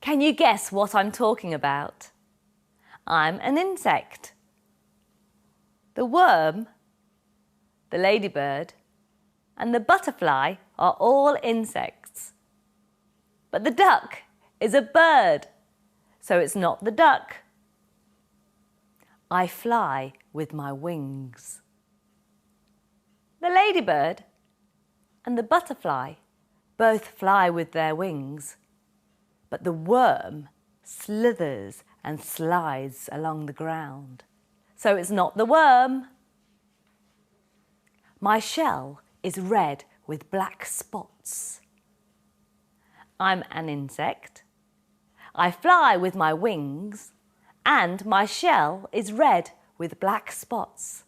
Can you guess what I'm talking about? I'm an insect. The worm, the ladybird, and the butterfly are all insects. But the duck is a bird, so it's not the duck. I fly with my wings. The ladybird and the butterfly both fly with their wings, but the worm slithers and slides along the ground, so it's not the worm. My shell is red with black spots. I'm an insect. I fly with my wings, and my shell is red with black spots.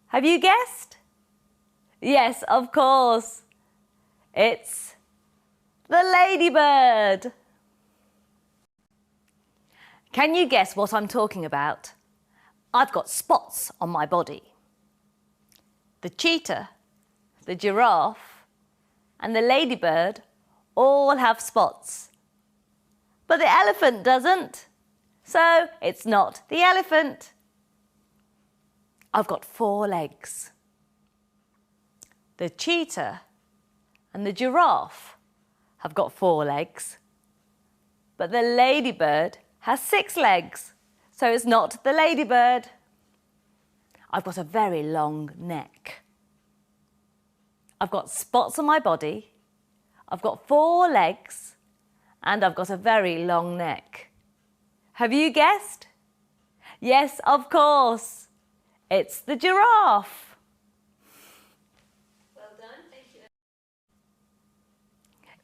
Have you guessed? Yes, of course. It's the ladybird. Can you guess what I'm talking about? I've got spots on my body. The cheetah, the giraffe, and the ladybird all have spots. But the elephant doesn't, so it's not the elephant. I've got 4 legs. The cheetah and the giraffe have got 4 legs, but the ladybird has 6 legs, so it's not the ladybird. I've got a very long neck. I've got spots on my body, I've got 4 legs, and I've got a very long neck. Have you guessed? Yes, of course. It's the giraffe. Well done, thank you.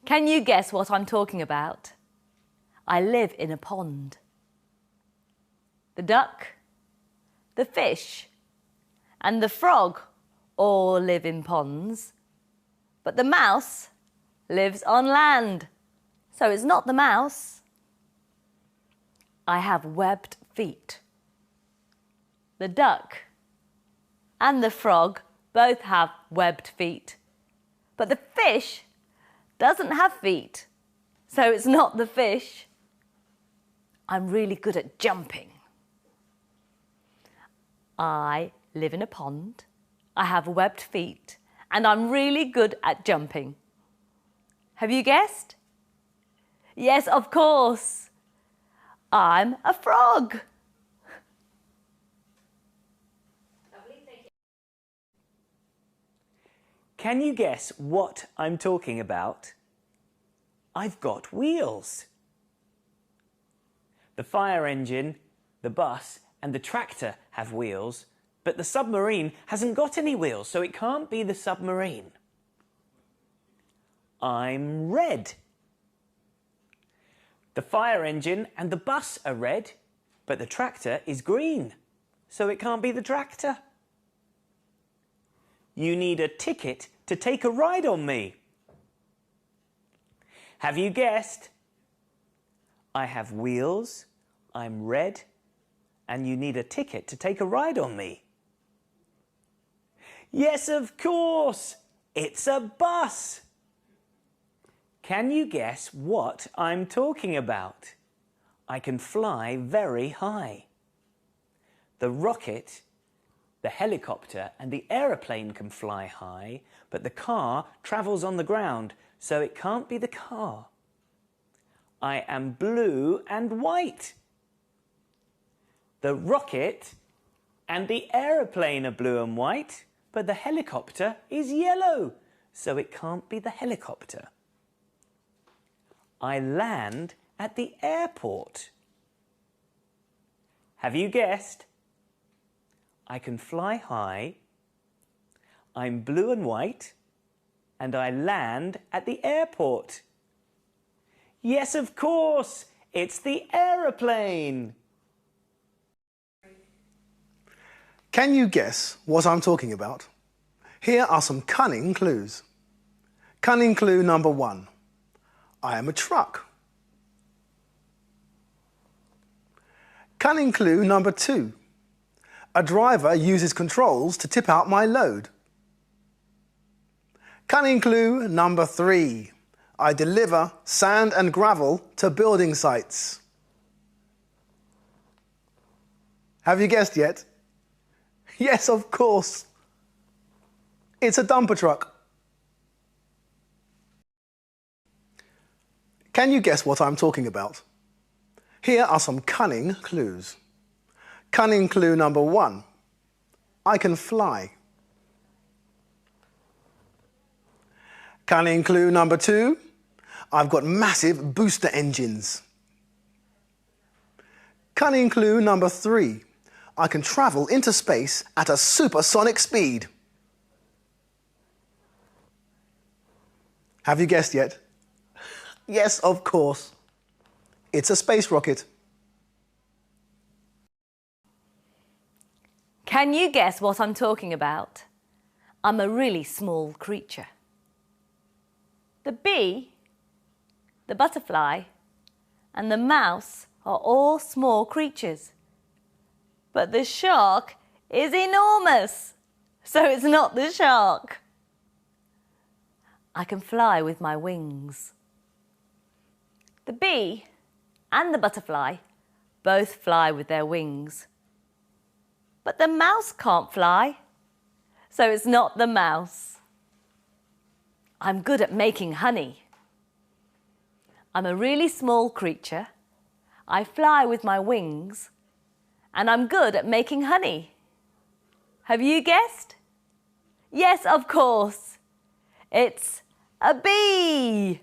Can you guess what I'm talking about? I live in a pond. The duck, the fish, and the frog all live in ponds, but the mouse lives on land, so it's not the mouse. I have webbed feet. The duck and the frog both have webbed feet, but the fish doesn't have feet, so it's not the fish. I'm really good at jumping. I live in a pond, I have webbed feet, and I'm really good at jumping. Have you guessed? Yes, of course. I'm a frog. Lovely, thank you. Can you guess what I'm talking about? I've got wheels. The fire engine, the bus, and the tractor have wheels, but the submarine hasn't got any wheels, so it can't be the submarine. I'm red. The fire engine and the bus are red, but the tractor is green, so it can't be the tractor. You need a ticket to take a ride on me. Have you guessed? I have wheels, I'm red, and you need a ticket to take a ride on me. Yes, of course, it's a bus. Can you guess what I'm talking about? I can fly very high. The rocket, the helicopter, and the aeroplane can fly high, but the car travels on the ground, so it can't be the car. I am blue and white. The rocket and the aeroplane are blue and white, but the helicopter is yellow, so it can't be the helicopter. I land at the airport. Have you guessed? I can fly high, I'm blue and white, and I land at the airport. Yes, of course, it's the aeroplane. Can you guess what I'm talking about? Here are some cunning clues. Cunning clue number 1. I am a truck. Cunning clue number 2. A driver uses controls to tip out my load. Cunning clue number 3. I deliver sand and gravel to building sites. Have you guessed yet? Yes, of course. It's a dumper truck. Can you guess what I'm talking about? Here are some cunning clues. Cunning clue number 1. I can fly. Cunning clue number 2. I've got massive booster engines. Cunning clue number 3. I can travel into space at a supersonic speed. Have you guessed yet? Yes, of course. It's a space rocket. Can you guess what I'm talking about? I'm a really small creature. The bee, the butterfly, and the mouse are all small creatures. But the shark is enormous, so it's not the shark. I can fly with my wings. The bee and the butterfly both fly with their wings. But the mouse can't fly, so it's not the mouse. I'm good at making honey. I'm a really small creature. I fly with my wings, and I'm good at making honey. Have you guessed? Yes, of course. It's a bee.